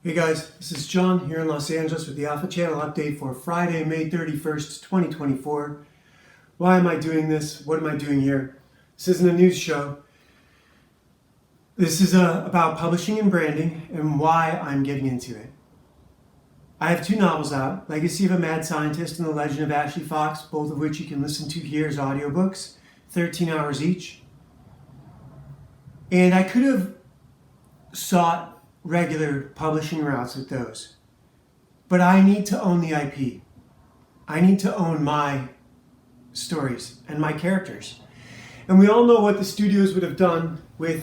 Hey guys, this is John here in Los Angeles with the Alpha Channel update for Friday, May 31st, 2024. Why am I doing this? What am I doing here? This isn't a news show. This is about publishing and branding and why I'm getting into it. I have two novels out, Legacy of a Mad Scientist and The Legend of Ashley Fox, both of which you can listen to here as audiobooks, 13 hours each. And I could have sought regular publishing routes with those. But I need to own the IP. I need to own my stories and my characters. And we all know what the studios would have done with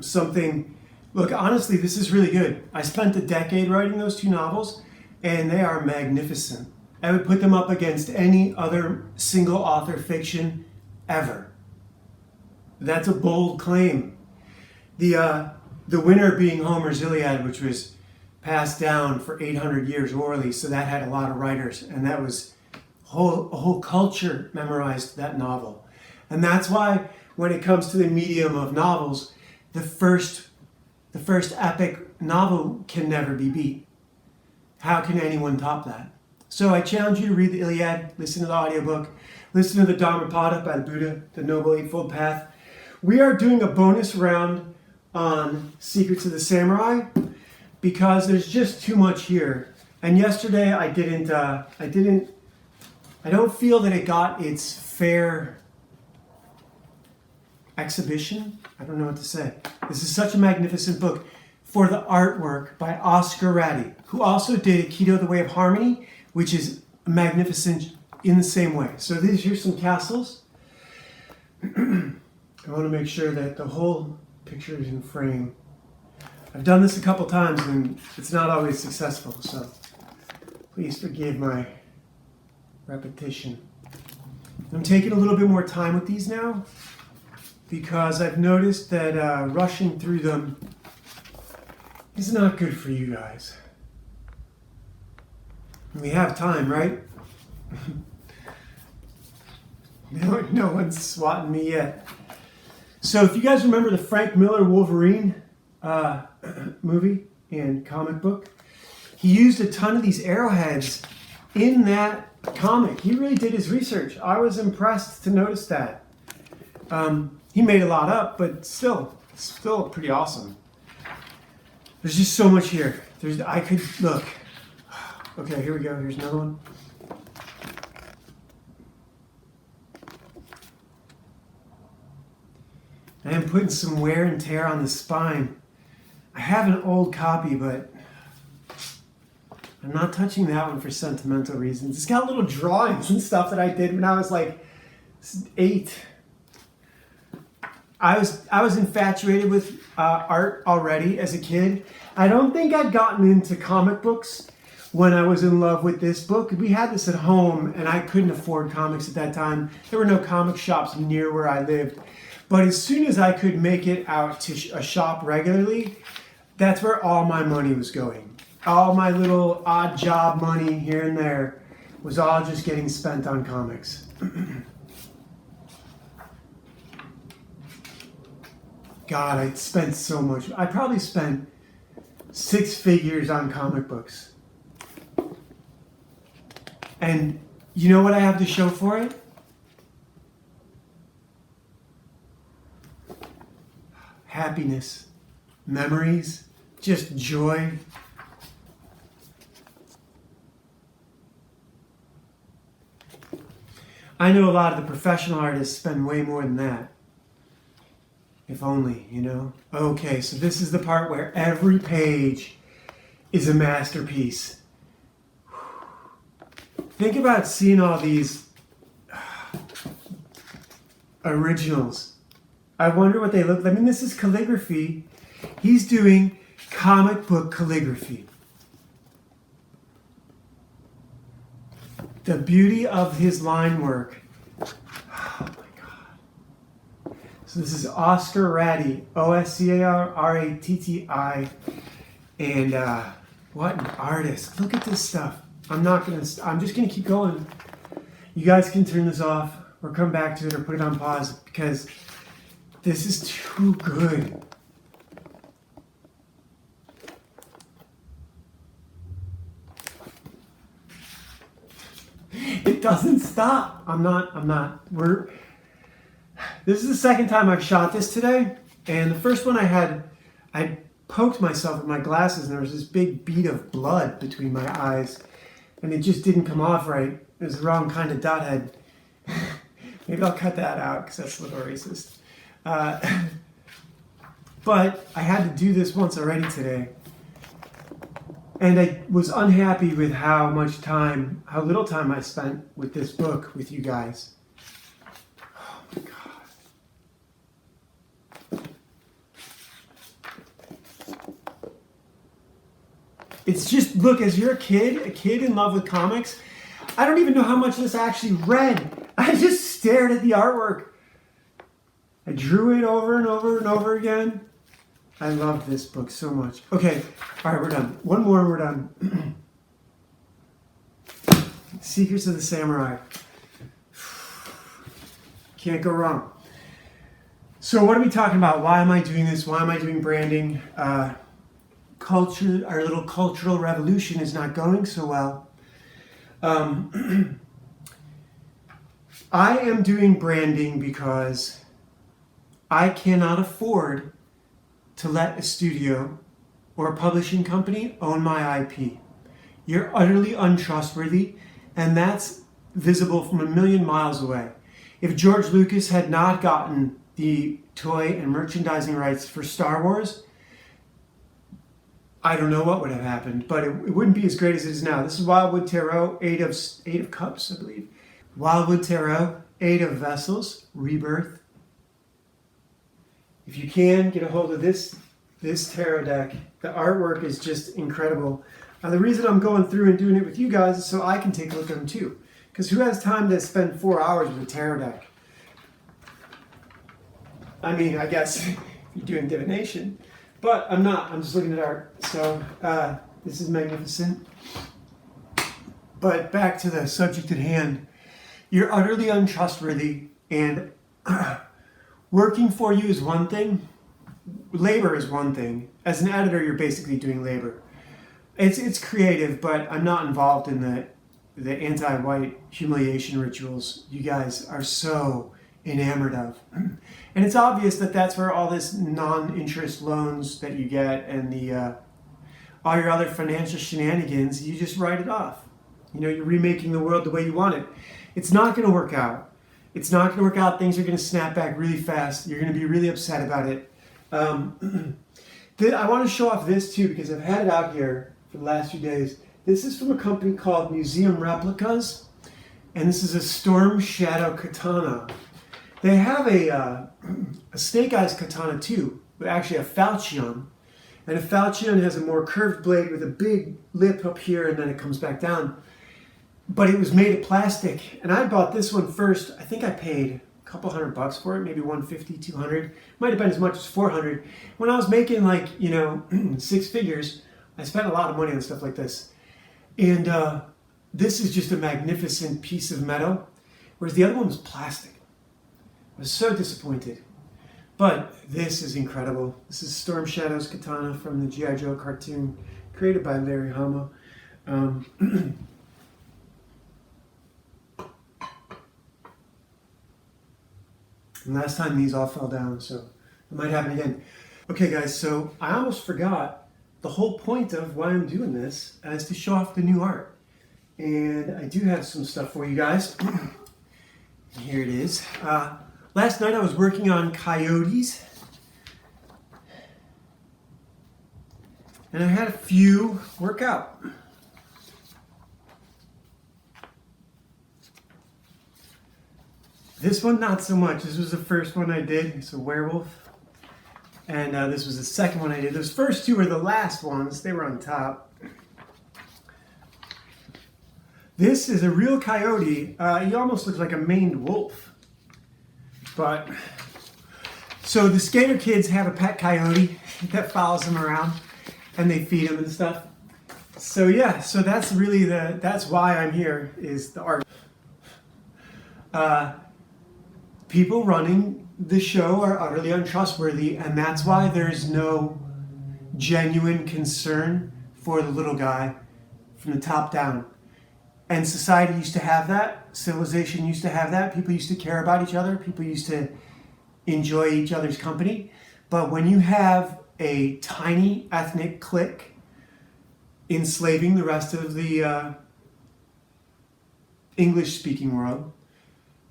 something. Look, honestly, this is really good. I spent a decade writing those two novels, and they are magnificent. I would put them up against any other single author fiction ever. That's a bold claim. The winner being Homer's Iliad, which was passed down for 800 years orally, so that had a lot of writers, and that was a whole culture memorized that novel. And that's why when it comes to the medium of novels, the first epic novel can never be beat. How can anyone top that? So I challenge you to read the Iliad, listen to the audiobook, listen to the Dhammapada by the Buddha, the Noble Eightfold Path. We are doing a bonus round on Secrets of the Samurai because there's just too much here. And yesterday I don't feel that it got its fair exhibition. I don't know what to say. This is such a magnificent book for the artwork by Oscar Ratty, who also did Aikido, The Way of Harmony, which is magnificent in the same way. So here's some castles. I want to make sure that the whole picture is in frame. I've done this a couple times and it's not always successful, so please forgive my repetition. I'm taking a little bit more time with these now because I've noticed that rushing through them is not good for you guys. We have time, right? No one's swatting me yet. So if you guys remember the Frank Miller Wolverine movie and comic book, he used a ton of these arrowheads in that comic. He really did his research. I was impressed to notice that. He made a lot up, but still pretty awesome. There's just so much here. I could look. Okay, here we go. Here's another one. I am putting some wear and tear on the spine. I have an old copy, but I'm not touching that one for sentimental reasons. It's got little drawings and stuff that I did when I was like 8. I was infatuated with art already as a kid. I don't think I'd gotten into comic books when I was in love with this book. We had this at home, and I couldn't afford comics at that time. There were no comic shops near where I lived. But as soon as I could make it out to a shop regularly, that's where all my money was going. All my little odd job money here and there was all just getting spent on comics. God, I spent so much. I probably spent 6 figures on comic books. And you know what I have to show for it? Happiness, memories, just joy. I know a lot of the professional artists spend way more than that. If only, you know? Okay, so this is the part where every page is a masterpiece. Think about seeing all these originals. I wonder what they look like. I mean, this is calligraphy. He's doing comic book calligraphy. The beauty of his line work. Oh my God. So this is Oscar Ratty, Oscarratti. And what an artist. Look at this stuff. I'm just gonna keep going. You guys can turn this off or come back to it or put it on pause because this is too good. It doesn't stop. I'm not. This is the second time I've shot this today. And the first one I poked myself with my glasses and there was this big bead of blood between my eyes. And it just didn't come off right. It was the wrong kind of dot head. Maybe I'll cut that out because that's a little racist. But I had to do this once already today. And I was unhappy with how little time I spent with this book with you guys. Oh my God. It's just, look, as you're a kid in love with comics, I don't even know how much this I actually read. I just stared at the artwork. I drew it over and over and over again. I love this book so much. Okay, all right, we're done. One more and we're done. Secrets of the Samurai. Can't go wrong. So what are we talking about? Why am I doing this? Why am I doing branding? Culture, our little cultural revolution is not going so well. I am doing branding because I cannot afford to let a studio or a publishing company own my IP. You're utterly untrustworthy, and that's visible from a million miles away. If George Lucas had not gotten the toy and merchandising rights for Star Wars, I don't know what would have happened, but it wouldn't be as great as it is now. This is Wildwood Tarot, eight of Cups, I believe. Wildwood Tarot, Eight of Vessels, Rebirth. If you can, get a hold of this tarot deck. The artwork is just incredible. And the reason I'm going through and doing it with you guys is so I can take a look at them too. Because who has time to spend 4 hours with a tarot deck? I mean, I guess you're doing divination. But I'm not. I'm just looking at art. So this is magnificent. But back to the subject at hand. You're utterly untrustworthy, and working for you is one thing. Labor is one thing. As an editor, you're basically doing labor. It's creative, but I'm not involved in the anti-white humiliation rituals you guys are so enamored of. And it's obvious that that's where all this non-interest loans that you get and all your other financial shenanigans, you just write it off. You know, you're remaking the world the way you want it. It's not going to work out. It's not going to work out. Things are going to snap back really fast. You're going to be really upset about it. I want to show off this too because I've had it out here for the last few days. This is from a company called Museum Replicas, and this is a Storm Shadow Katana. They have a Snake Eyes Katana too, but actually a falchion. And a falchion has a more curved blade with a big lip up here and then it comes back down. But it was made of plastic, and I bought this one first. I think I paid a couple $100 for it, maybe $150, $200. Might have been as much as $400. When I was making 6 figures, I spent a lot of money on stuff like this. And this is just a magnificent piece of metal, whereas the other one was plastic. I was so disappointed. But this is incredible. This is Storm Shadow's Katana from the G.I. Joe cartoon, created by Larry Hama. And last time these all fell down, so it might happen again. Okay guys, so I almost forgot the whole point of why I'm doing this, is to show off the new art. And I do have some stuff for you guys. Here it is. Last night I was working on Coyotes. And I had a few work out. This one, not so much. This was the first one I did. It's a werewolf. And this was the second one I did. Those first two were the last ones. They were on top. This is a real coyote. He almost looks like a maned wolf. But, so the skater kids have a pet coyote that follows them around. And they feed him and stuff. So yeah, so that's really that's why I'm here, is the art. People running the show are utterly untrustworthy, and that's why there's no genuine concern for the little guy from the top down. And society used to have that. Civilization used to have that. People used to care about each other. People used to enjoy each other's company. But when you have a tiny ethnic clique enslaving the rest of the English-speaking world,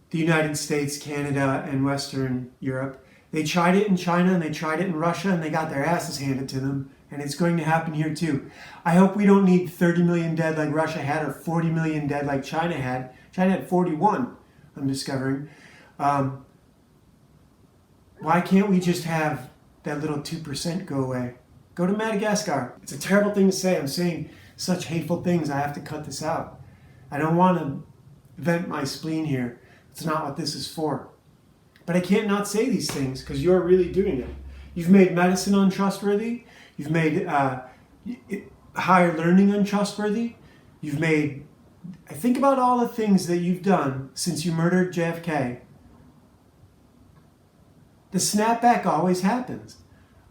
the United States, Canada, and Western Europe, they tried it in China and they tried it in Russia and they got their asses handed to them. And it's going to happen here too. I hope we don't need 30 million dead like Russia had or 40 million dead like China had. China had 41, I'm discovering. Why can't we just have that little 2% go away? Go to Madagascar. It's a terrible thing to say. I'm saying such hateful things. I have to cut this out. I don't want to vent my spleen here. It's not what this is for. But I can't not say these things because you're really doing it. You've made medicine untrustworthy. You've made higher learning untrustworthy. You've made... Think about all the things that you've done since you murdered JFK. The snapback always happens.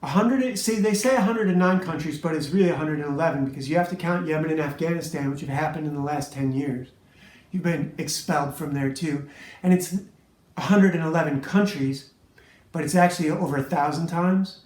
They say 109 countries, but it's really 111 because you have to count Yemen and Afghanistan, which have happened in the last 10 years. You've been expelled from there too. And it's 111 countries, but it's actually over 1,000 times.